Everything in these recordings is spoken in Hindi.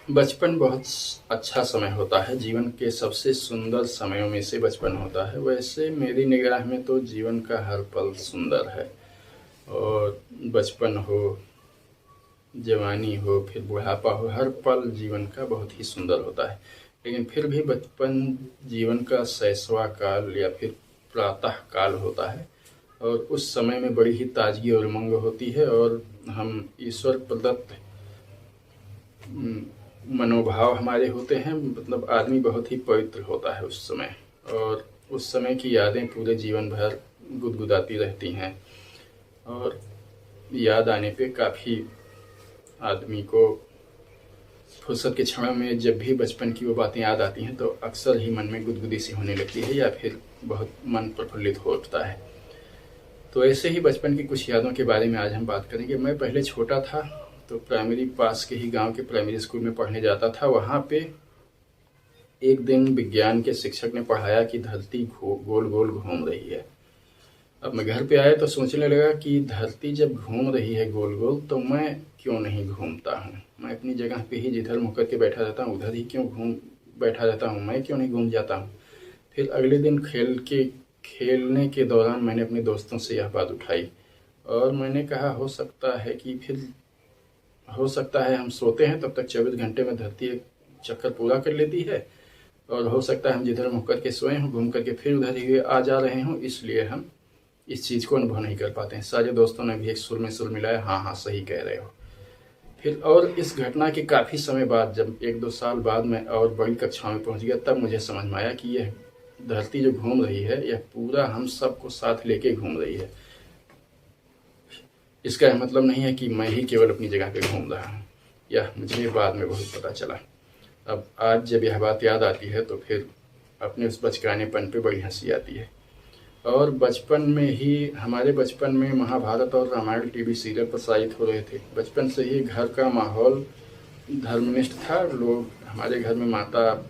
बचपन बहुत अच्छा समय होता है। जीवन के सबसे सुंदर समयों में से बचपन होता है। वैसे मेरी निगाह में तो जीवन का हर पल सुंदर है। और बचपन हो, जवानी हो, फिर बुढ़ापा हो, हर पल जीवन का बहुत ही सुंदर होता है। लेकिन फिर भी बचपन जीवन का शैशवा काल या फिर प्रातः काल होता है। और उस समय में बड़ी ही ताजगी और उमंग होती है, और हम ईश्वर प्रदत्त मनोभाव हमारे होते हैं। मतलब आदमी बहुत ही पवित्र होता है उस समय। और उस समय की यादें पूरे जीवन भर गुदगुदाती रहती हैं। और याद आने पे काफ़ी आदमी को फुर्सत के क्षणों में जब भी बचपन की वो बातें याद आती हैं तो अक्सर ही मन में गुदगुदी सी होने लगती है, या फिर बहुत मन प्रफुल्लित हो उठता है। तो ऐसे ही बचपन की कुछ यादों के बारे में आज हम बात करेंगे। मैं पहले छोटा था तो प्राइमरी पास के ही गांव के प्राइमरी स्कूल में पढ़ने जाता था। वहाँ पे एक दिन विज्ञान के शिक्षक ने पढ़ाया कि धरती गोल गोल घूम रही है। अब मैं घर पे आया तो सोचने लगा कि धरती जब घूम रही है गोल गोल तो मैं क्यों नहीं घूमता हूँ। मैं अपनी जगह पे ही जिधर मुँह करके बैठा रहता हूँ उधर ही क्यों घूम बैठा रहता हूँ, मैं क्यों नहीं घूम जाता हूँ। फिर अगले दिन खेलने के दौरान मैंने अपने दोस्तों से यह बात उठाई, और मैंने कहा हो सकता है हम सोते हैं तब तक 24 घंटे में धरती एक चक्कर पूरा कर लेती है, और हो सकता है हम जिधर मुँह करके सोए हों घूम करके फिर उधर ही आ जा रहे हों, इसलिए हम इस चीज़ को अनुभव नहीं कर पाते हैं। सारे दोस्तों ने भी एक सुर में सुर मिलाया, हाँ हाँ सही कह रहे हो। फिर और इस घटना के काफ़ी समय बाद, जब 1-2 साल बाद मैं और बड़ी कक्षाओं में पहुंच गया, तब मुझे समझ में आया कि यह धरती जो घूम रही है यह पूरा हम सबको साथ लेके घूम रही है। इसका यह मतलब नहीं है कि मैं ही केवल अपनी जगह पे घूम रहा हूँ। यह मुझे बाद में बहुत पता चला। अब आज जब यह बात याद आती है तो फिर अपने उस बचकानेपन पे बड़ी हंसी आती है। और बचपन में ही हमारे बचपन में महाभारत और रामायण टीवी सीरियल प्रसारित हो रहे थे। बचपन से ही घर का माहौल धर्मनिष्ठ था। लोग हमारे घर में माता,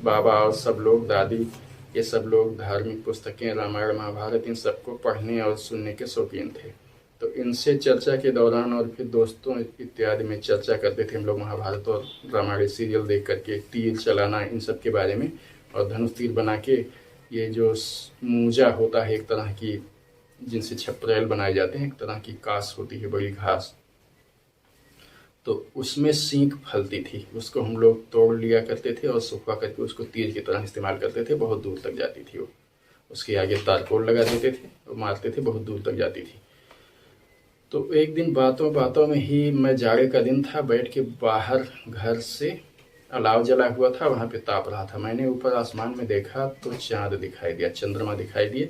बाबा और सब लोग, दादी, ये सब लोग धार्मिक पुस्तकें, रामायण, महाभारत, इन सबको पढ़ने और सुनने के शौकीन थे। तो इनसे चर्चा के दौरान और फिर दोस्तों इत्यादि में चर्चा करते थे हम लोग महाभारत और रामायण सीरियल देख करके, तीर चलाना, इन सब के बारे में। और धनुष तीर बना के, ये जो मूजा होता है एक तरह की जिनसे छपरेल बनाए जाते हैं, एक तरह की कास होती है, बड़ी घास, तो उसमें सींग फलती थी, उसको हम लोग तोड़ लिया करते थे और सुखवा करके उसको तीर की तरह इस्तेमाल करते थे। बहुत दूर तक जाती थी वो। उसके आगे तारकोल लगा देते थे और मारते थे, बहुत दूर तक जाती थी। तो एक दिन बातों बातों में ही, मैं जाड़े का दिन था, बैठ के बाहर घर से अलाव जला हुआ था, वहाँ पे ताप रहा था। मैंने ऊपर आसमान में देखा तो चाँद दिखाई दिया, चंद्रमा दिखाई दिए।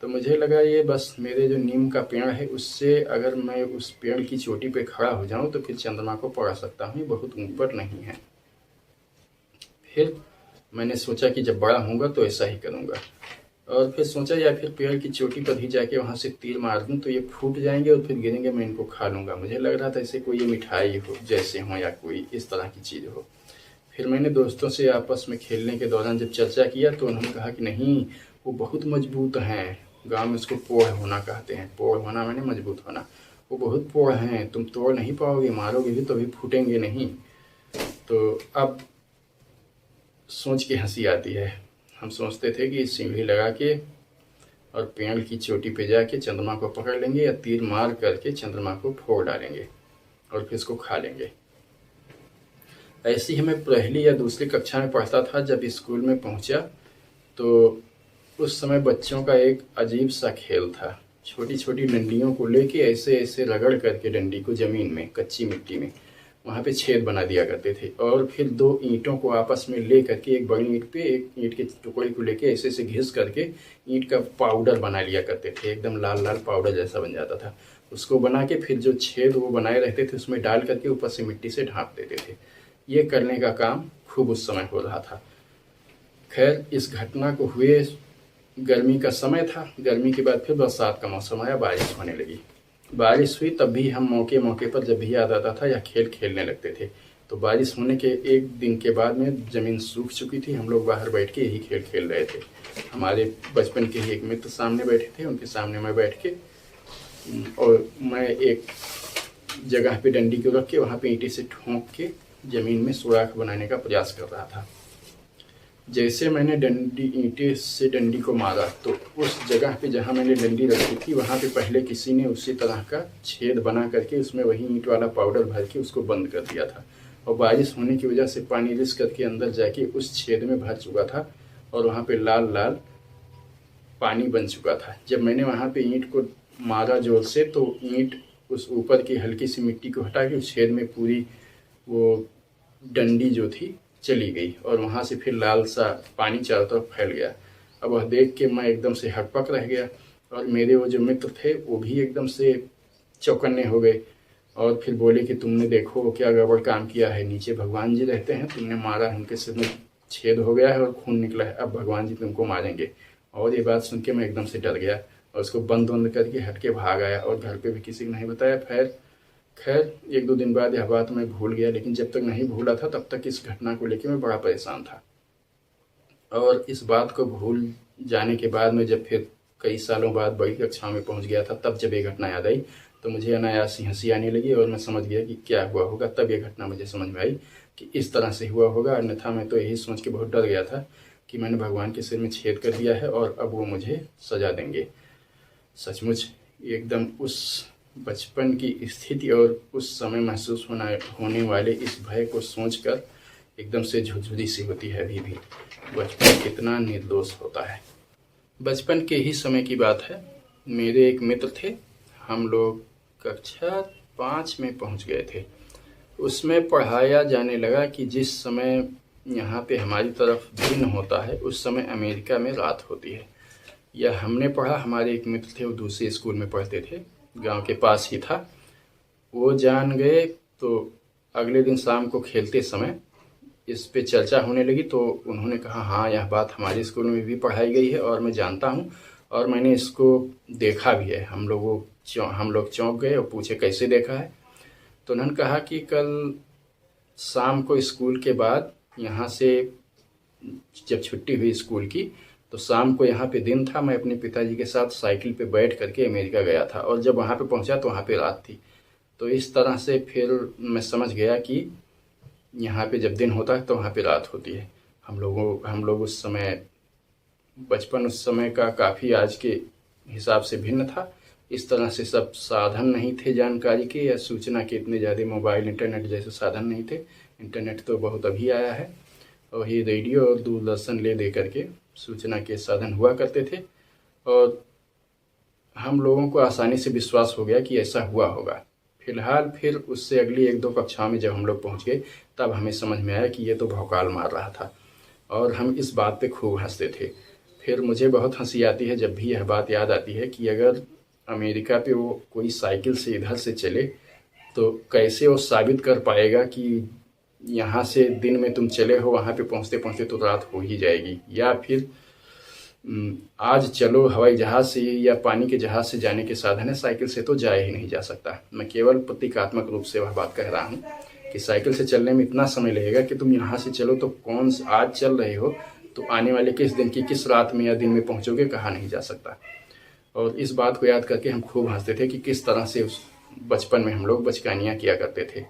तो मुझे लगा ये बस मेरे जो नीम का पेड़ है उससे अगर मैं उस पेड़ की चोटी पे खड़ा हो जाऊं तो फिर चंद्रमा को पकड़ सकता हूँ, ये बहुत ऊपर नहीं है। फिर मैंने सोचा कि जब बड़ा होऊंगा तो ऐसा ही करूँगा। और फिर सोचा या फिर पेड़ की चोटी पर ही जाके वहाँ से तीर मार दूँ तो ये फूट जाएंगे और फिर गिरेंगे, मैं इनको खा लूँगा। मुझे लग रहा था ऐसे कोई ये मिठाई हो जैसे हो या कोई इस तरह की चीज़ हो। फिर मैंने दोस्तों से आपस में खेलने के दौरान जब चर्चा किया तो उन्होंने कहा कि नहीं, वो बहुत मजबूत हैं। गांव में उसको पोढ़ होना कहते हैं। पोढ़ होना मैंने मजबूत होना। वो बहुत पोढ़ हैं, तुम तोड़ नहीं पाओगे, मारोगे भी तो भी फूटेंगे नहीं। तो अब सोच के हंसी आती है। हम सोचते थे कि सीढ़ी लगा के और पेड़ की चोटी पे जाके चंद्रमा को पकड़ लेंगे या तीर मार करके चंद्रमा को फोड़ डालेंगे और फिर इसको खा लेंगे। ऐसी ही मैं पहली या दूसरी कक्षा में पढ़ता था। जब स्कूल में पहुंचा तो उस समय बच्चों का एक अजीब सा खेल था। छोटी छोटी डंडियों को लेके ऐसे ऐसे रगड़ करके डंडी को ज़मीन में, कच्ची मिट्टी में, वहाँ पे छेद बना दिया करते थे। और फिर दो ईंटों को आपस में ले करके, एक बड़ी ईंट पे एक ईंट के टुकड़े को लेके ऐसे ऐसे घिस करके ईंट का पाउडर बना लिया करते थे। एकदम लाल लाल पाउडर जैसा बन जाता था। उसको बना के फिर जो छेद वो बनाए रहते थे उसमें डाल करके ऊपर से मिट्टी से ढाँप देते थे। ये करने का काम खूब उस समय हो रहा था। खैर, इस घटना को हुए गर्मी का समय था। गर्मी के बाद फिर बरसात का मौसम आया, बारिश होने लगी। बारिश हुई तब भी हम मौके मौके पर जब भी याद आता था या खेल खेलने लगते थे। तो बारिश होने के एक दिन के बाद में ज़मीन सूख चुकी थी। हम लोग बाहर बैठ के यही खेल खेल रहे थे। हमारे बचपन के ही एक मित्र सामने बैठे थे, उनके सामने मैं बैठ के, और मैं एक जगह पे डंडी को रख के वहाँ पे ईंटे से ठोंक के ज़मीन में सुराख बनाने का प्रयास कर रहा था। जैसे मैंने ईंटे से डंडी को मारा तो उस जगह पे जहाँ मैंने डंडी रखी थी वहाँ पे पहले किसी ने उसी तरह का छेद बना करके उसमें वही ईंट वाला पाउडर भर के उसको बंद कर दिया था, और बारिश होने की वजह से पानी रिस करके अंदर जाके उस छेद में भर चुका था और वहाँ पे लाल लाल पानी बन चुका था। जब मैंने वहाँ पे ईंट को मारा जोर से तो ईंट उस ऊपर की हल्की सी मिट्टी को हटा के उस छेद में पूरी वो डंडी जो थी चली गई और वहाँ से फिर लाल सा पानी चारों तरफ फैल गया। अब वह देख के मैं एकदम से हकपक रह गया और मेरे वो जो मित्र थे वो भी एकदम से चौकन्ने हो गए और फिर बोले कि तुमने देखो क्या गड़बड़ काम किया है, नीचे भगवान जी रहते हैं, तुमने मारा, उनके सिर में छेद हो गया है और खून निकला है, अब भगवान जी तुमको मारेंगे। और ये बात सुन के मैं एकदम से डर गया और उसको बंद करके हट के भाग आया और घर पे भी किसी को नहीं बताया। खैर 1-2 दिन बाद यह बात मैं भूल गया, लेकिन जब तक नहीं भूला था तब तक इस घटना को लेकर मैं बड़ा परेशान था। और इस बात को भूल जाने के बाद में जब फिर कई सालों बाद बड़ी कक्षा में पहुंच गया था, तब जब ये घटना याद आई तो मुझे अनायास ही हंसी आने लगी और मैं समझ गया कि क्या हुआ होगा। तब ये घटना मुझे समझ में आई कि इस तरह से हुआ होगा, अन्यथा मैं तो यही सोच के बहुत डर गया था कि मैंने भगवान के सिर में छेद कर दिया है और अब वो मुझे सजा देंगे। सचमुच एकदम उस बचपन की स्थिति और उस समय महसूस होने वाले इस भय को सोचकर एकदम से झुरझुरी सी होती है। अभी भी बचपन कितना निर्दोष होता है। बचपन के ही समय की बात है, मेरे एक मित्र थे, हम लोग कक्षा 5 में पहुंच गए थे। उसमें पढ़ाया जाने लगा कि जिस समय यहाँ पे हमारी तरफ दिन होता है उस समय अमेरिका में रात होती है। यह हमने पढ़ा, हमारे एक मित्र थे वो दूसरे स्कूल में पढ़ते थे, गांव के पास ही था, वो जान गए। तो अगले दिन शाम को खेलते समय इस पे चर्चा होने लगी तो उन्होंने कहा हाँ यह बात हमारे स्कूल में भी पढ़ाई गई है और मैं जानता हूँ और मैंने इसको देखा भी है। हम लोग चौंक गए और पूछे कैसे देखा है, तो उन्होंने कहा कि कल शाम को स्कूल के बाद यहाँ से जब छुट्टी हुई स्कूल की तो शाम को यहाँ पे दिन था, मैं अपने पिताजी के साथ साइकिल पे बैठ करके अमेरिका गया था और जब वहाँ पे पहुँचा तो वहाँ पे रात थी। तो इस तरह से फिर मैं समझ गया कि यहाँ पे जब दिन होता है तो वहाँ पे रात होती है। हम लोग उस समय बचपन उस समय का काफ़ी आज के हिसाब से भिन्न था। इस तरह से सब साधन नहीं थे जानकारी के या सूचना के, इतने ज़्यादा मोबाइल इंटरनेट जैसे साधन नहीं थे। इंटरनेट तो बहुत अभी आया है और ये रेडियो और दूरदर्शन ले दे करके सूचना के साधन हुआ करते थे और हम लोगों को आसानी से विश्वास हो गया कि ऐसा हुआ होगा। फिलहाल फिर उससे अगली 1-2 कक्षा में जब हम लोग पहुँच गए तब हमें समझ में आया कि ये तो भौकाल मार रहा था और हम इस बात पे खूब हंसते थे। फिर मुझे बहुत हंसी आती है जब भी यह बात याद आती है कि अगर अमेरिका पे वो कोई साइकिल से इधर से चले तो कैसे वो साबित कर पाएगा कि यहाँ से दिन में तुम चले हो, वहाँ पे पहुँचते पहुँचते तो रात हो ही जाएगी। या फिर आज चलो हवाई जहाज़ से या पानी के जहाज़ से जाने के साधन है, साइकिल से तो जाया ही नहीं जा सकता। मैं केवल प्रतीकात्मक रूप से वह बात कह रहा हूँ कि साइकिल से चलने में इतना समय लगेगा कि तुम यहाँ से चलो तो आज चल रहे हो तो आने वाले किस दिन की किस रात में या दिन में पहुँचोगे कहा नहीं जा सकता। और इस बात को याद करके हम खूब हंसते थे कि किस तरह से उस बचपन में हम लोग बचकानियाँ किया करते थे।